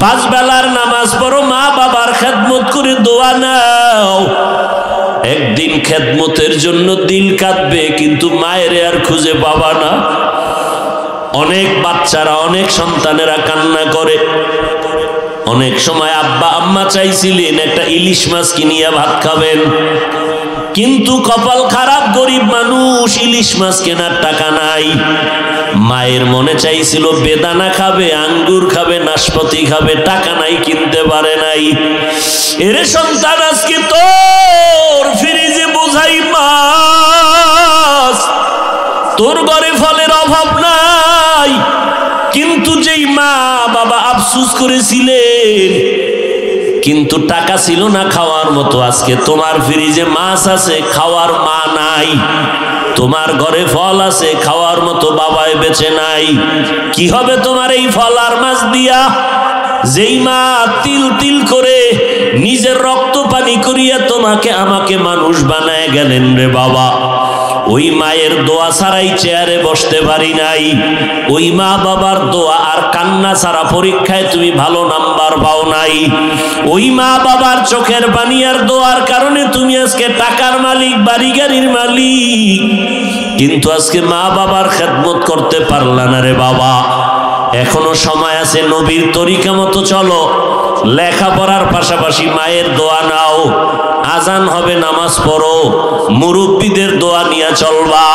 পাঁচ বেলার নামাজ পড়ো, মা বাবার খেদমত করে দোয়া নাও। একদিন খেদমতের জন্য দিল কাঁদবে, কিন্তু মায়ের আর খুঁজে পাবা না। অনেক বাচ্চারা, অনেক সন্তানেরা কান্না করে। অনেক সময় আব্বা আম্মা চাইছিলেন একটা ইলিশ মাছ কিনিয়া ভাত খাবেন, কিন্তু কপাল খারাপ, গরিব মানুষ, ইলিশ মাছ কেনার টাকা নাই। মায়ের মনে চাইছিল বেদানা খাবে, আঙ্গুর খাবে, নাশপাতি খাবে, টাকা নাই, কিনতে পারে নাই। এরে সন্তান, আজকে তোর ফ্রিজে বোঝাই মাছ, তোর ঘরে ফলের অভাব নাই, কিন্তু যেই মা বাবা আফসোস করেছিলেন কিন্তু টাকা ছিল না খাওয়ার মতো, আজকে তোমার ফ্রিজে মাছ আছে, খাওয়ার মা নাই। তোমার ঘরে ফল আছে, খাওয়ার মতো বাবাই বেঁচে নাই। কি হবে তোমার এই ফল আর মাছ দিয়া? যেই মা তিল তিল করে নিজের রক্ত পানি করিয়া তোমাকে আমাকে মানুষ বানায় গেলেন রে বাবা, ওই মায়ের দোয়া ছাড়াই চেয়ারে বসতে পারি নাই। ওই মা বাবার দোয়া আর কান্না ছাড়া পরীক্ষায় তুমি ভালো নাম্বার পাও নাই। ওই মা বাবার চোখের পানি আর দোয়ার কারণে তুমি আজকে টাকার মালিক, বাড়ি গাড়ির মালিক, কিন্তু আজকে মা বাবার খেদমত করতে পারলা না রে বাবা। এখনো সময় আছে, নবীর তরিকা মতো চলো, লেখাপড়ার পাশাপাশি মায়ের দোয়া নাও। আজান হবে, নামাজ পড়ো, মুরব্বীদের দোয়া নিয়ে চলবা,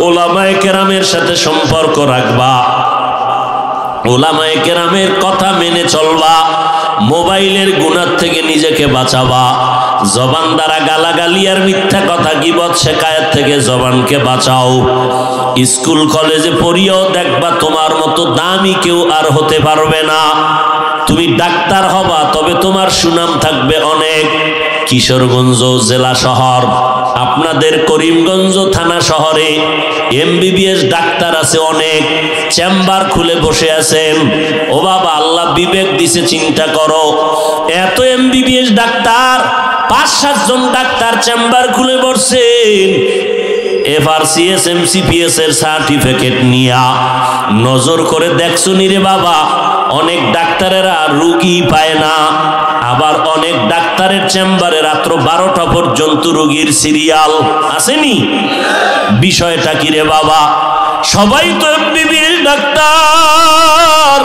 ওলামায়ে কেরামের সাথে সম্পর্ক রাখবা, ওলামায়ে কেরামের কথা মেনে চলবা, মোবাইলের গুনাহ থেকে নিজেকে বাঁচাবা, জবান দ্বারা গালাগালি আর মিথ্যা কথা, গীবত শিকায়াত থেকে জবানকে বাঁচাও। স্কুল কলেজে পড়িয়াও দেখবা তোমার মতো দামি কেউ আর হতে পারবে না। তুমি ডাক্তার হবা, তবে তোমার সুনাম থাকবে অনেক। কিশোরগঞ্জ জেলা শহর, আপনাদের করিমগঞ্জ থানা শহরে এমবিবিএস ডাক্তার আছে অনেক, চেম্বার খুলে বসে আছেন। ও বাবা, আল্লাহ বিবেক দিছে, চিন্তা করো, এত এমবিবিএস ডাক্তার, 5-7 জন ডাক্তার চেম্বার খুলে বসছেন, এফআরসিএস এমসিপিএস এর সার্টিফিকেট নিয়া। নজর করে দেখছো নি রে বাবা, অনেক ডাক্তারেরা রুগী পায় না, আবার অনেক ডাক্তারের চেম্বারে রাত্র 12টা পর্যন্ত রোগীর সিরিয়াল আসেনি। বিষয়টা কি রে বাবা? সবাই তো এমবিবিএস ডাক্তার,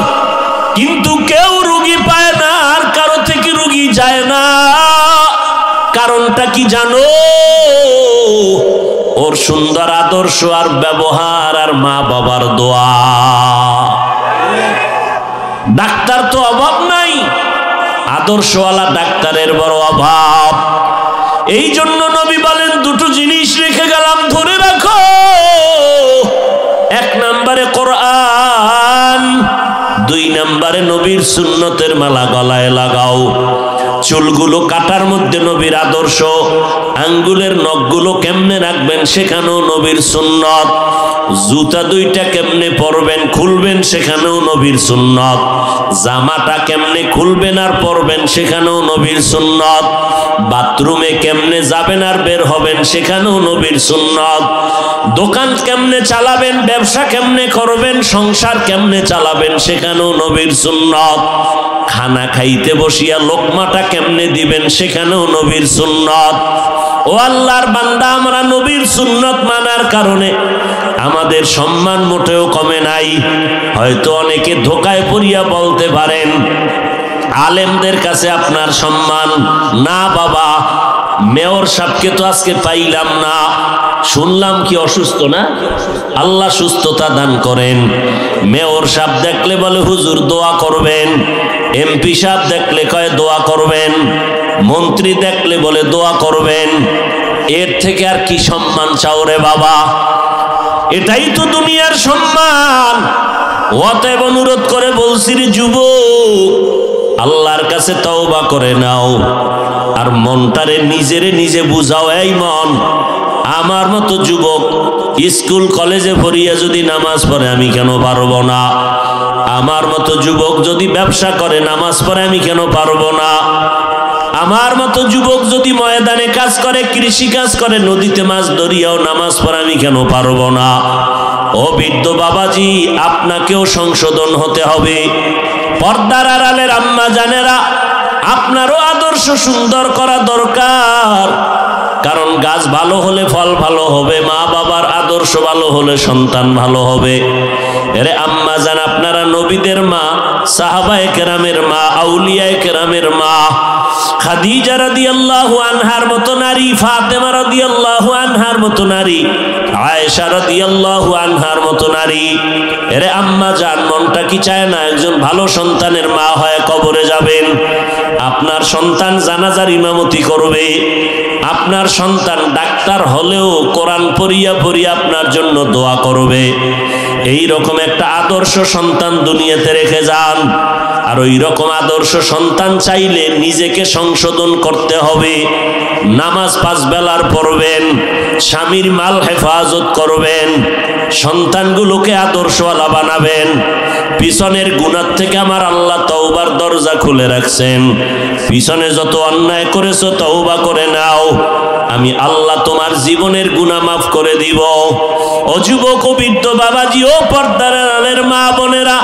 কিন্তু কেউ রোগী পায় না, আর কারো থেকে রোগী যায় না। কারণটা কি জানো? ওর সুন্দর আদর্শ আর ব্যবহার আর মা বাবার দোয়া। ডাক্তার তো অভাব নাই, আদর্শওয়ালা ডাক্তারের বড় অভাব। এই জন্য নবী বলেন, দুটো জিনিস রেখে গেলাম, ধরে রাখো। 1 নম্বরে কোরআন, 2 নম্বরে নবীর সুন্নতের মালা গলায় লাগাও। চুলগুলো কাটার মধ্যে নবীর আদর্শ, আঙ্গুলের নখগুলো কেমনে রাখবেন সেখানেও নবীর সুন্নত, জুতা 2টা কেমনে পরবেন খুলবেন সেখানেও নবীর সুন্নত, জামাটা কেমনে খুলবেন আর পরবেন সেখানেও নবীর সুন্নত, বাথরুমে কেমনে যাবেন আর বের হবেন সেখানেও নবীর সুন্নত, দোকান কেমনে চালাবেন, ব্যবসা কেমনে করবেন, সংসার কেমনে চালাবেন সেখানেও নবীর সুন্নত, খানা খাইতে বসিয়া লোকমাটা কেমনে দিবেন সেখানেও নবীর সুন্নত। ও আল্লাহর বান্দা, আমরা নবীর সুন্নত মানার কারণে আমাদের সম্মান মোটেও কমে নাই। হয়তো অনেকে ধোকায় পড়িয়া বলতে পারেন আলেমদের কাছে আপনার সম্মান না। বাবা, মেয়র সাহেবকে তো আজকে পাইলাম না, শুনলাম কি অসুস্থ না? আল্লাহ সুস্থতা দান করেন। মেয়র সাহেব দেখলে বলে হুজুর দোয়া করবেন, এমপি সাহেব দেখলে কয় দোয়া করবেন, মন্ত্রী দেখলে বলে দোয়া করবেন। এর থেকে আর কি সম্মান চাও রে বাবা? এটাই তো দুনিয়ার সম্মান। অতএব অনুরোধ করে বলছি রে যুবক, আল্লাহর কাছে তওবা করে নাও, আর মনটারে নিজে বুঝাও। এই মন, আমার মতো যুবক স্কুল কলেজে পড়িয়া যদি নামাজ পড়ে আমি কেন পারবো না? আমার মতো যুবক যদি ব্যবসা করে নামাজ পড়ে আমি কেন পারবো না? আমার মতো যুবক যদি ময়দানে কাজ করে, কৃষি কাজ করে, নদীতে মাছ ধরিয়াও নামাজ পড়ে আমি কেন পারবো না? ও বৃদ্ধ বাবাজি, আপনাকেও সংশোধন হতে হবে। পর্দার আড়ালের আম্মা জানেরা, আপনারও আদর্শ সুন্দর করা দরকার। কারণ গাছ ভালো হলে ফল ভালো হবে, মা বাবার আদর্শ ভালো হলে সন্তান ভালো হবে। এরে আম্মা জান, আপনারা নবীদের মা, সাহাবায়ে কেরামের মা, আউলিয়ায়ে কেরামের মা। খাদিজা রাদিয়াল্লাহু আনহার মতো নারী, ফাতেমা রাদিয়াল্লাহু আনহার মতো নারী, আয়েশা রাদিয়াল্লাহু আনহার মতো নারী। এরে আম্মা জান, মনটা কি চায় না একজন ভালো সন্তানের মা হয়ে কবরে যাবেন? আপনার সন্তান জানাজার ইমামতি করবে, আপনার সন্তান ডাক্তার হলেও কোরআন পড়িয়া পড়িয়া আপনার জন্য দোয়া করবে। এই রকম একটা আদর্শ সন্তান দুনিয়াতে রেখে যান। আর ওই রকম আদর্শ সন্তান চাইলে নিজেকে সংশোধন করতে হবে। নামাজ 5 বেলার পড়বেন, স্বামীর মাল হেফাজত করবেন, সন্তানগুলোকে আদর্শওয়ালা বানাবেন। পিছনের গুনাহ থেকে আমার আল্লাহ তওবার দরজা খুলে রাখছেন। পিছনে যত অন্যায় করেছো তওবা করে নাও, আমি আল্লাহ তোমার জীবনের গুনাহ মাফ করে দিব। ও যুবক, ও বৃদ্ধ বাবাজি, ও পর্দার আড়ালের মা বোনেরা,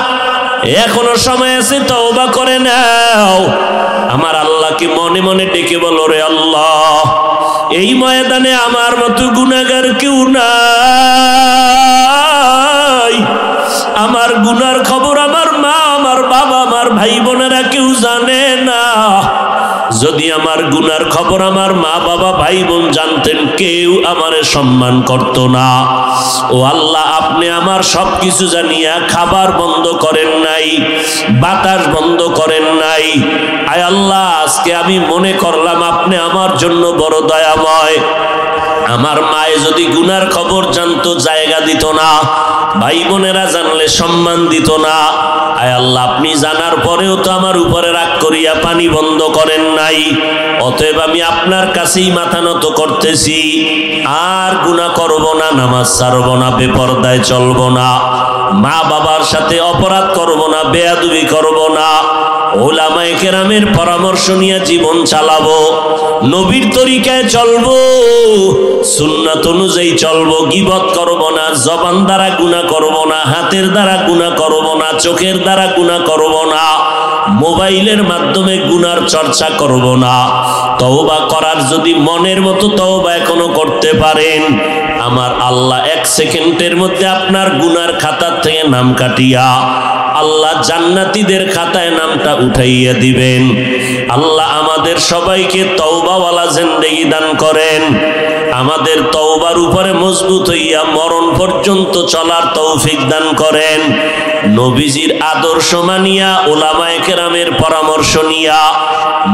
এখনো সময় আছে, তওবা করে নাও। আমার আল্লাহকে মনে মনে ডেকে বলো, রে আল্লাহ, এই ময়দানে আমার মতো গুনাহগার কেউ নাই। আমার গুনার খবর আমার মা, আমার বাবা, আমার ভাই বোনেরা কেউ জানে না। যদি আমার গুনার খবর আমার মা বাবা ভাই বোন জানতেন, কেউ আমারে সম্মান করত না। ও আল্লাহ, আপনি আমার সবকিছু জানিয়া খাবার বন্ধ করেন নাই, বাতাস বন্ধ করেন নাই। আয় আল্লাহ, আজকে আমি মনে করলাম আপনি আমার জন্য বড় দয়াময়। আমার মায়ে যদি গুনার খবর জানতো, জায়গা দিত না, ভাই বোনেরা জানলে সম্মান দিত না। আয় আল্লাহ, আপনি জানার পরেও তো আমার উপরে রাগ করিয়া পানি বন্ধ করেন নাই। অতএব আমি আপনার কাছেই মাথা নত করতেছি। আর গুনাহ করব না, নামাজ ছাড়ব না, বেপরদায় চলব না, মা বাবার সাথে অপরাধ করব না, বেয়াদবি করব না, উলামায়ে কেরামের পরামর্শ নিয়ে জীবন চালাবো, নবীর তরিকায় চলবো, সুন্নাত অনুযায়ী চলবো, গীবত করব না, জবান দ্বারা গুনাহ করব না, হাতের দ্বারা গুনাহ করব না, চোখের দ্বারা গুনাহ করব না, মোবাইলের মাধ্যমে গুনার চর্চা করব না। তওবা করার যদি মনের মতো তওবা এখনো করতে পারেন, আমার আল্লাহ 1 সেকেন্ডের মধ্যে আপনার গুনার খাতা থেকে নাম কাটিয়া আল্লাহ জান্নাতীদের খাতায় নামটা উঠাইয়া দিবেন। আল্লাহ আমাদের সবাইকে তওবাওয়ালা জিন্দেগি দান করেন। আমাদের তওবার উপরে মজবুত হইয়া মরণ পর্যন্ত চলার তৌফিক দান করেন। নবীজির আদর্শ মানিয়া, উলামায়ে কেরামের পরামর্শ নিয়া,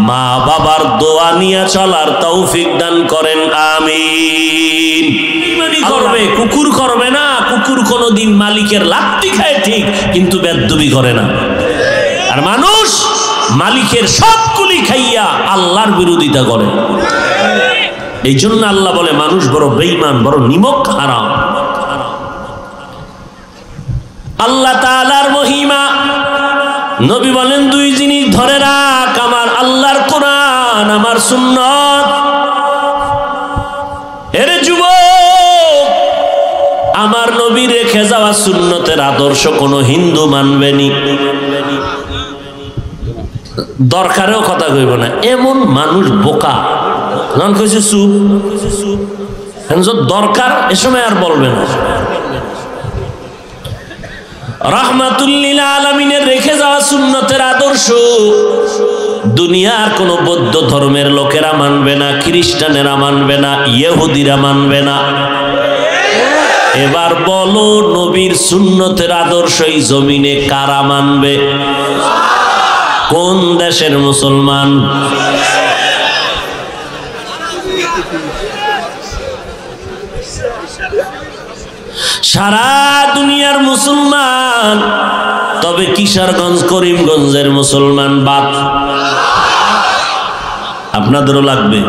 মা বাবার দোয়া নিয়া চলার তৌফিক দান করেন, আমিন। ইমানি করবে, কুকুর করবে না। কুকুর কোনোদিন মালিকের লাত্তি খায় ঠিক, কিন্তু বেয়াদবি করে না। আর মানুষ মালিকের সবগুলি খাইয়া আল্লাহর বিরোধিতা করে। এই জন্য আল্লাহ বলে মানুষ বড় বেঈমান, বড় নিমক হারাম। আল্লাহ তাআলার মহিমা, নবী বলেন 2 জিনিস ধরে রাখ, আমার আল্লাহর কোরআন, আমার সুন্নাত। এরে যুবক, আমার নবী রেখে যাওয়া সুন্নতের আদর্শ কোন হিন্দু মানবেনি, দরকারেও কথা কইব না। এমন মানুষ বোকা, নন কইছে চুপ, দরকার এ সময় আর বলবে না। রাহমাতুল লিল আলামিনের রেখে যাওয়া সুন্নতের আদর্শ দুনিয়ার কোন বৌদ্ধ ধর্মের লোকেরা মানবে না, খ্রিস্টানেরা মানবে না, ইহুদিরা মানবে না। এবার বলো, নবীর সুন্নতের আদর্শ এই জমিনে কারা মানবে? কোন দেশের মুসলমান? সারা দুনিয়ার মুসলমান। তবে কিশোরগঞ্জ, করিমগঞ্জের মুসলমান বাদ। আপনাদেরও লাগবে?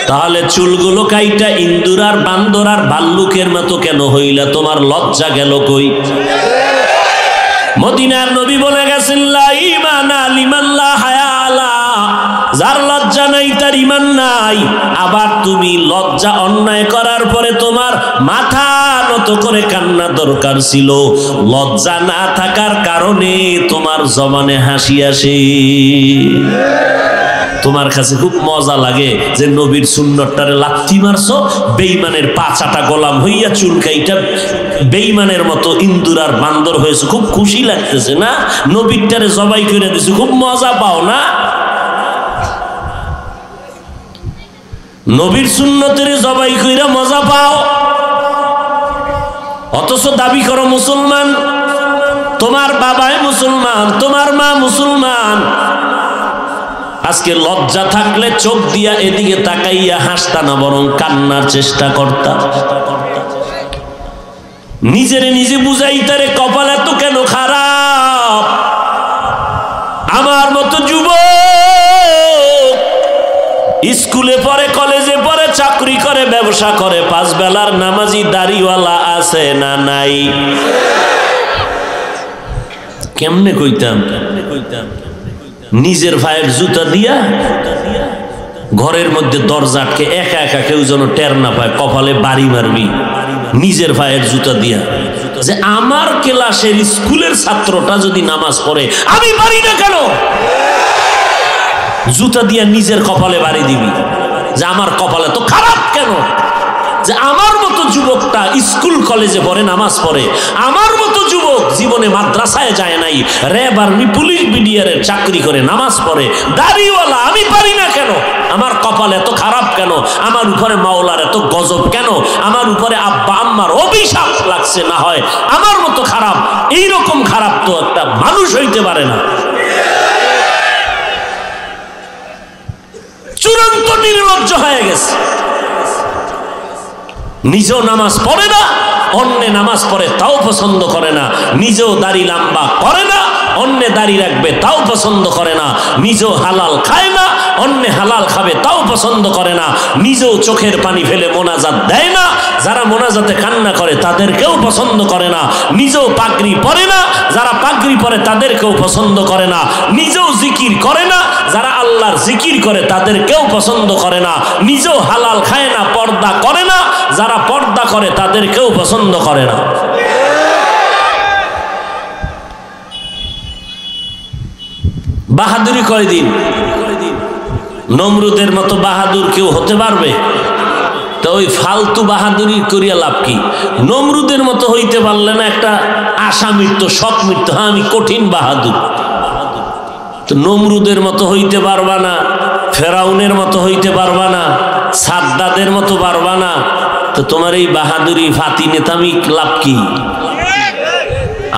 তাহলে চুলগুলো কাইটা ইন্দুর আর বান্দর আর ভাল্লুকের মতো কেন হইলা? তোমার লজ্জা গেল কই? মদিনার নবী বলে গেছেন, লা ঈমানা লিমান লা হায়া আলা, যার লজ্জা নাই তার ঈমান নাই। আবার তুমি লজ্জা অন্যায় করার পরে তোমার মাথা মতো করে কান্না দরকার ছিল, লজ্জা না থাকার কারণে তোমার জবানে হাসি আসে। তোমার কাছে খুব মজা লাগে যে নবীর সুন্নতটারে লাথি মারছো, বেঈমানের পাছাটা গোলাম হইয়া চুলকাইটা বেঈমানের মতো ইন্দুর আর বান্দর হয়েছে, খুব খুশি লাগতেছে না? নবীরটারে জবাই করে দিছে, খুব মজা পাও না? নবীর সুন্নতের জবাই কইরা মজা পাও, অথচ দাবি করো মুসলমান। তোমার বাবাই মুসলমান, তোমার মা মুসলমান। আজকে লজ্জা থাকলে চোখ দিয়া এদিকে তাকাইয়া হাসতা না, বরং কান্নার চেষ্টা করতা। নিজেরে নিজে বুঝাইতারে কপাল এত কেন খারাপ। আমার মতো যুবক স্কুলে পড়ে, কলেজে পড়ে, চাকরি করে, ব্যবসা করে, 5 বেলার নামাজি দাড়িওয়ালা আছে না নাই? কেমনে কইতাম? নিজের ভাইয়ের জুতা দিয়া ঘরের মধ্যে দরজা আটকে একা একা, কেউ যেন টের না পায়, কপালে বাড়ি মারবি নিজের ভাইয়ের জুতা দিয়া। যে আমার ক্লাসের স্কুলের ছাত্রটা যদি নামাজ পড়ে আমি পারি না কেন? জুতা দিয়া নিজের কপালে বাড়ি দিবি যে আমার কপালে তো খারাপ কেন? যে আমার মতো যুবকটা স্কুল কলেজে পড়ে, নামাজ পড়ে, আমার মতো যুবক জীবনে মাদ্রাসায় যায় নাই, র্যাব আর্মি পুলিশ বিডিআরের চাকরি করে, নামাজ পড়ে, দাড়িওয়ালা, আমি পারি না কেন? আমার কপাল এত খারাপ কেন? আমার উপরে মাওলার এত গজব কেন? আমার উপরে আব্বা আম্মার অভিশাপ লাগছে না হয় আমার মতো খারাপ? এইরকম খারাপ তো একটা মানুষ হইতে পারে না। চূড়ান্ত নির্লজ্জ হয়ে গেছে। নিজেও নামাজ পড়ে না, অন্যে নামাজ পড়ে তাও পছন্দ করে না। নিজেও দাড়ি লম্বা করে না, অন্যে দাড়ি রাখবে তাও পছন্দ করে না। নিজেও হালাল খায় না, অন্যে হালাল খাবে তাও পছন্দ করে না। নিজেও চোখের পানি ফেলে মোনাজাত দেয় না, যারা মোনাজাতে কান্না করে তাদেরকেও পছন্দ করে না। নিজেও পাগড়ি পরে না, যারা পাগড়ি পরে তাদেরকেও পছন্দ করে না। নিজেও জিকির করে না, যারা আল্লাহর জিকির করে তাদেরকেও পছন্দ করে না। নিজেও হালাল খায় না, পর্দা করে না, যারা পর্দা করে তাদেরকেও পছন্দ করে না। বাহাদুরি কয়দিন? নমরুদের মতো বাহাদুর কেউ হতে পারবে? তো ওই ফালতু বাহাদুরি করিয়া লাভ কি? নমরুদের মতো হইতে পারলে না একটা আশা মৃত্যু, শখ মৃত্যু, হ্যাঁ আমি কঠিন বাহাদুর। তো নমরুদের মতো হইতে পারবা না, ফেরাউনের মতো হইতে পারবা না, সাদ্দাদের মতো পারবা না। তো তোমার এই বাহাদুরি ফাতি নেতামি লাভ কি?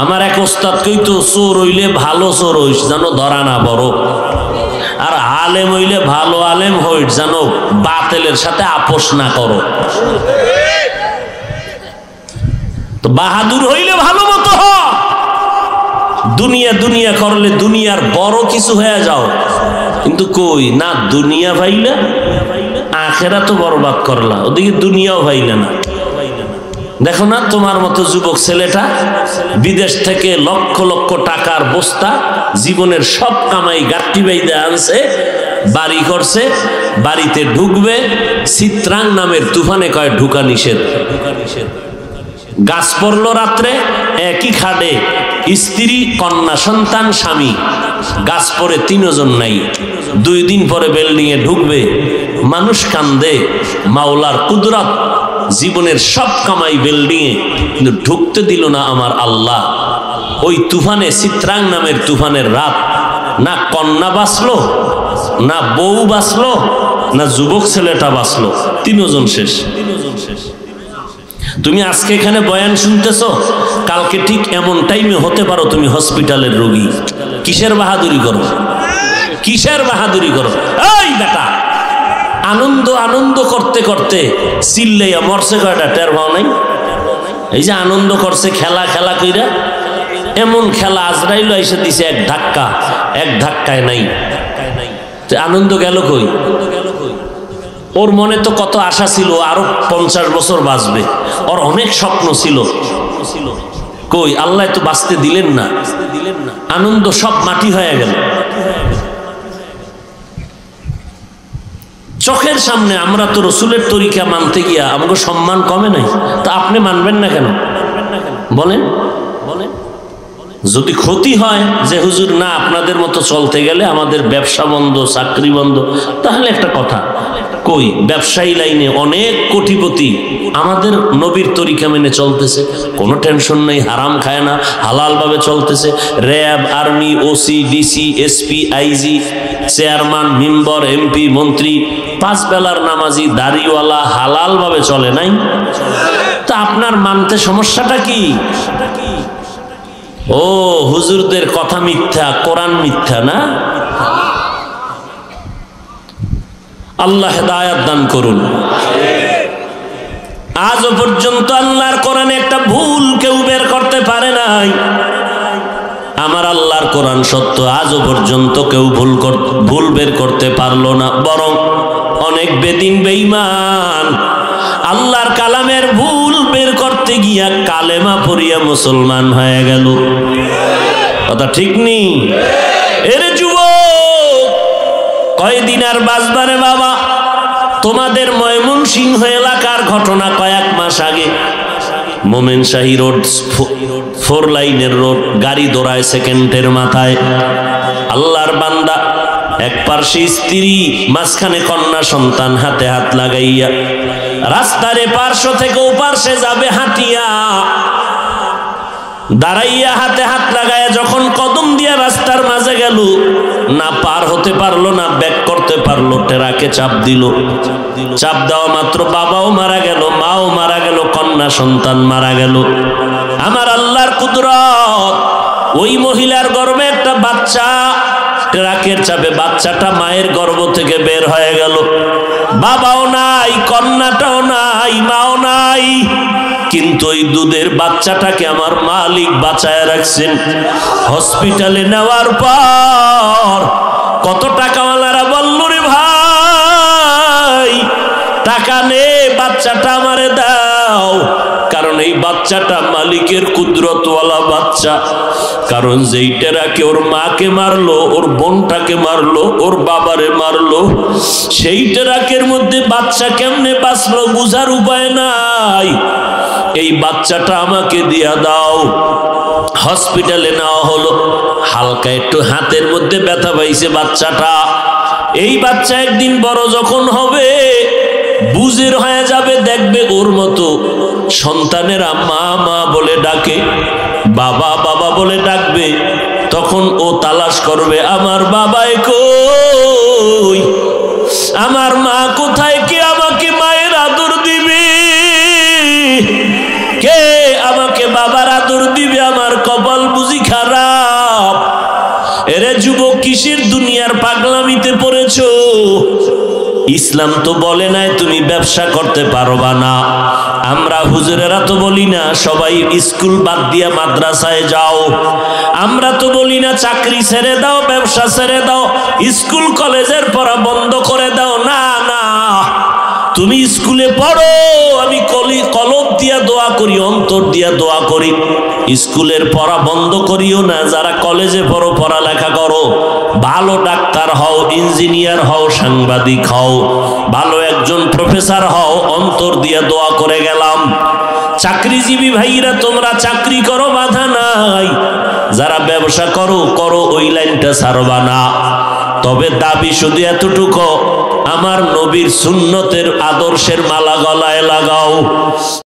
আমার এক ওস্তাদ কইতো, চোর হইলে ভালো চোর হইস জানো ধরা না বড়, আর আলেম হইলে ভালো আলেম হইস জানো বাতিলের সাথে আপোষ না করো। তো বাহাদুর হইলে ভালো মতো হ, দুনিয়া দুনিয়া করলে দুনিয়ার বড় কিছু হয়ে যাও। কিন্তু কই না, দুনিয়া ভাইলা আখেরা তো বরবাদ করলা, ওদিকে দুনিয়াও ভাইলা না। দেখো না তোমার মতো যুবক ছেলেটা বিদেশ থেকে লক্ষ লক্ষ টাকার বস্তা, জীবনের সব কামাই গাট্টি বাইদে আনছে, বাড়ি করছে, বাড়িতে ঢুকবে, চিত্রাং নামের তুফানে কয় ঢুকা নিষেধ। গাছ পড়লো রাত্রে, একই খাটে স্ত্রী, কন্যা, সন্তান, স্বামী, গাছ পড়ে 3 জন নাই। 2 দিন পরে বিল্ডিং এ ঢুকবে, মানুষ কান্দে, মাওলার কুদরত, জীবনের সব কামাই বিল্ডিং এ, কিন্তু ঢুকতে দিল না আমার আল্লাহ। ওই তুফানে, চিত্রাং নামের তুফানের রাত, না কন্যা বাঁচলো, না বউ বাঁচলো, না যুবক ছেলেটা বাঁচলো, 3 জন শেষ। তুমি আজকে এখানে বয়ান শুনতেছো, কালকে ঠিক এমন টাইমে হতে পারো তুমি হসপিটালের রোগী। কিসের বাহাদুরি করো? কিসের বাহাদুরি করো? এই বেটা, আনন্দ আনন্দ করতে করতে চিল্লাইয়া মরছে কয়টা টের পাও নাই? এই যে আনন্দ করছে খেলা খেলা কইরা, এমন খেলা আজরাইল এসে দিছে এক ধাক্কা, এক ধাক্কায় নাই। আনন্দ গেল কই? ওর মনে তো কত আশা ছিল, আরো 50 বছর বাঁচবে, ওর অনেক স্বপ্ন ছিল, কই আল্লাহ তো বাঁচতে দিলেন না। আনন্দ সব মাটি হয়ে গেল। চোখের সামনে আমরা তো রসুলের তরিকা মানতে গিয়া আমাকে সম্মান কমে নাই, তা আপনি মানবেন না কেন বলেন? বলেন যদি ক্ষতি হয় যে হুজুর না আপনাদের মতো চলতে গেলে আমাদের ব্যবসা বন্ধ, চাকরি বন্ধ, তাহলে একটা কথা কই, ব্যবসায়ী লাইনে অনেক কোটিপতি আমাদের নবীর তরিকা মেনে চলতেছে, কোনো টেনশন নেই, হারাম খায় না, হালাল ভাবে চলতেছে। RAB, army, OC, DC, SP, IG, chairman, member, MP, মন্ত্রী, 5 বেলার নামাজি, দাড়িওয়ালা, হালাল ভাবে চলে নাই? তা আপনার মানতে সমস্যাটা কি? ও হুজুরদের কথা মিথ্যা, কোরআন মিথ্যা না? আল্লাহ হেদায়েত দান করুন। আজও পর্যন্ত আল্লাহর কোরআনে একটা ভুল কেউ বের করতে পারে নাই। আমার আল্লাহর কোরআন সত্য, আজও পর্যন্ত কেউ ভুল বের করতে পারলো না, বরং অনেক বেদিন বেঈমান আল্লাহর কালামের ভুল বের করতে গিয়া কালেমা পড়িয়া মুসলমান হয়ে গেল। কথা ঠিক নেই? এরে যুবক, কয়দিন আর বাঁচবারে বাবা? তোমাদের ময়মনসিংহ এলাকার ঘটনা, কয়েক মাস আগে মোমেনশাহী রোড, 4 লাইনের রোড, গাড়ি দৌড়ায় সেকেন্ডের মাথায়। আল্লাহর বান্দা, এক পার্শ্বে স্ত্রী, মাঝখানে কন্যা সন্তান, হাতে হাত লাগাইয়া রাস্তার পার্শ্ব থেকে ও পার্শ্বে যাবে হাঁটিয়া, দাঁড়াইয়া হাতে হাত লাগাইয়া যখন কদম দিয়া রাস্তার মাঝে গেল, না পার হতে পারলো না ব্যাক করতে পারলো, টেরাকে চাপ দিল। চাপ দেওয়া মাত্র বাবাও মারা গেল, মাও মারা গেল, কন্যা সন্তান মারা গেল। আমার আল্লাহর কুদরত, ওই মহিলার গর্ভে একটা বাচ্চা, ট্রাকের চাপে বাচ্চাটা মায়ের গর্ভ থেকে বের হয়ে গেল। বাবাও নাই, কন্যাটাও নাই, মাও নাই, কিন্তু ওই দুধের বাচ্চাটাকে আমার মালিক বাঁচায় রাখছেন। হসপিটালে নেওয়ার পর কত টাকাওয়ালারা বলল, রে ভাই টাকা নে, বাচ্চাটা আমারে দাও, কারণ এই বাচ্চাটা মালিকের কুদরতওয়ালা বাচ্চা। কারণ যেই টেরাকে ওর মাকে মারলো, ওর বোনটাকে মারলো, ওর বাবারে মারলো, সেই টেরাকের মধ্যে বাচ্চা কেমনে বাঁচলো বুঝার উপায় নাই। এই বাচ্চাটা আমাকে দিয়া দাও। হসপিটালে নেওয়া হলো, হালকা একটু হাতের মধ্যে ব্যথা পাইছে বাচ্চাটা। এই বাচ্চা একদিন বড় যখন হবে, বুঝের হয়ে যাবে, দেখবে ওর মতো সন্তানেরা মা মা বলে ডাকে, বাবা বাবা বলে ডাকবে, তখন ও তালাশ করবে আমার বাবাই কই, আমার মা কোথায়, কে আমাকে মায়ের আদর দিবে, কে আমাকে বাবার আদর দিবে, আমার কপাল বুঝি খারাপ। এরে যুবক, কিসের দুনিয়ার পাগলামিতে পড়েছো? ইসলাম তো বলে নাই তুমি ব্যবসা করতে পারবা না। আমরা হুজুরেরা তো বলি না সবাই স্কুল বাদ দিয়া মাদ্রাসায় যাও। আমরা তো বলি না চাকরি ছেড়ে দাও, ব্যবসা ছেড়ে দাও, স্কুল কলেজের পড়া বন্ধ করে দাও। না না, তুমি স্কুলে পড়ো, আমি কলব দিয়া দোয়া করি, অন্তর দিয়া দোয়া করি, স্কুলের পড়া বন্ধ করিও না। যারা কলেজে পড়ো, পড়ালেখা করো, ভালো ডাক্তার হও, ইঞ্জিনিয়ার হও, সাংবাদিক হও, ভালো একজন প্রফেসর হও, অন্তর দিয়া দোয়া করে গেলাম। চাকরিজীবী ভাইরা তোমরা চাকরি করো, বাধা নাই। যারা ব্যবসা করো করো, ওই লাইনটা ছাড়বা না। তবে দাবি শুধু এতটুকু, আমার নবীর সুন্নতের আদর্শের মালা গলায় লাগাও।